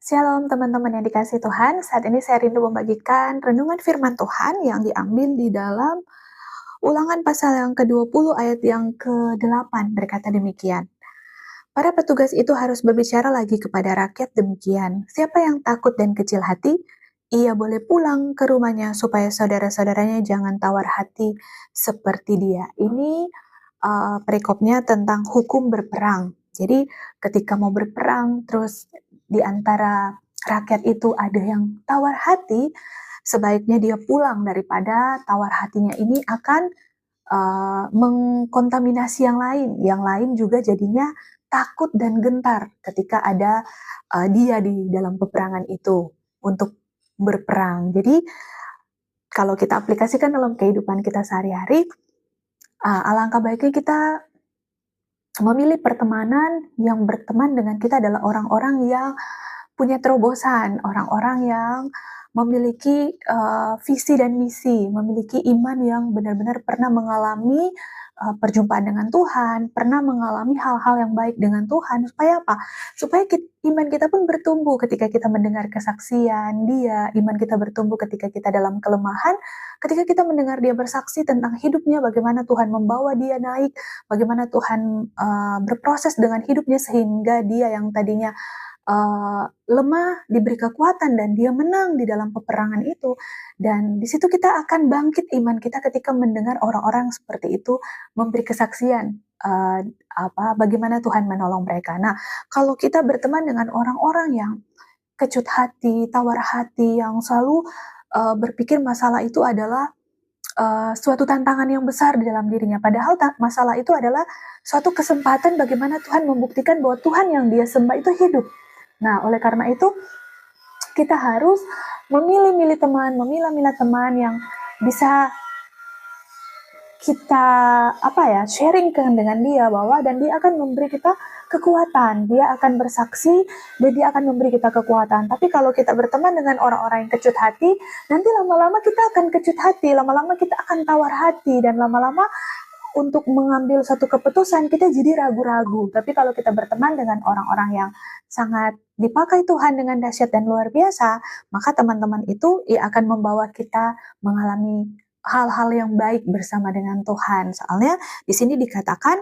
Shalom teman-teman yang dikasihi Tuhan, saat ini saya rindu membagikan renungan firman Tuhan yang diambil di dalam Ulangan pasal yang ke-20 ayat yang ke-8 berkata demikian. Para petugas itu harus berbicara lagi kepada rakyat demikian. Siapa yang takut dan kecil hati, ia boleh pulang ke rumahnya supaya saudara-saudaranya jangan tawar hati seperti dia. Ini perikopnya tentang hukum berperang. Jadi ketika mau berperang, terus di antara rakyat itu ada yang tawar hati, sebaiknya dia pulang daripada tawar hatinya ini akan mengkontaminasi yang lain. Yang lain juga jadinya takut dan gentar ketika ada dia di dalam peperangan itu untuk berperang. Jadi kalau kita aplikasikan dalam kehidupan kita sehari-hari, alangkah baiknya kita memilih pertemanan yang berteman dengan kita adalah orang-orang yang punya terobosan, orang-orang yang memiliki visi dan misi, memiliki iman yang benar-benar pernah mengalami perjumpaan dengan Tuhan, pernah mengalami hal-hal yang baik dengan Tuhan, supaya apa? Supaya iman kita pun bertumbuh ketika kita mendengar kesaksian dia, iman kita bertumbuh ketika kita dalam kelemahan, ketika kita mendengar dia bersaksi tentang hidupnya, bagaimana Tuhan membawa dia naik, bagaimana Tuhan berproses dengan hidupnya sehingga dia yang tadinya lemah diberi kekuatan dan dia menang di dalam peperangan itu. Dan di situ kita akan bangkit iman kita ketika mendengar orang-orang seperti itu memberi kesaksian bagaimana Tuhan menolong mereka. Nah, kalau kita berteman dengan orang-orang yang kecut hati, tawar hati, yang selalu berpikir masalah itu adalah suatu tantangan yang besar di dalam dirinya, padahal masalah itu adalah suatu kesempatan bagaimana Tuhan membuktikan bahwa Tuhan yang dia sembah itu hidup. Nah, oleh karena itu kita harus memilah-milah teman yang bisa kita sharing dengan dia dan dia akan memberi kita kekuatan, dia akan bersaksi dan dia akan memberi kita kekuatan. Tapi kalau kita berteman dengan orang-orang yang kecut hati, nanti lama-lama kita akan kecut hati, lama-lama kita akan tawar hati, dan lama-lama untuk mengambil satu keputusan kita jadi ragu-ragu. Tapi kalau kita berteman dengan orang-orang yang sangat dipakai Tuhan dengan dahsyat dan luar biasa, maka teman-teman itu akan membawa kita mengalami hal-hal yang baik bersama dengan Tuhan. Soalnya di sini dikatakan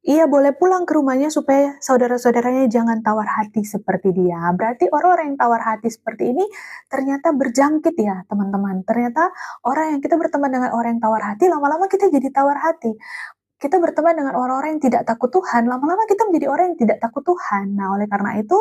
ia boleh pulang ke rumahnya supaya saudara-saudaranya jangan tawar hati seperti dia. Berarti orang-orang yang tawar hati seperti ini ternyata berjangkit ya teman-teman. Ternyata orang yang kita berteman dengan orang yang tawar hati, lama-lama kita jadi tawar hati. Kita berteman dengan orang-orang yang tidak takut Tuhan, lama-lama kita menjadi orang yang tidak takut Tuhan. Nah, oleh karena itu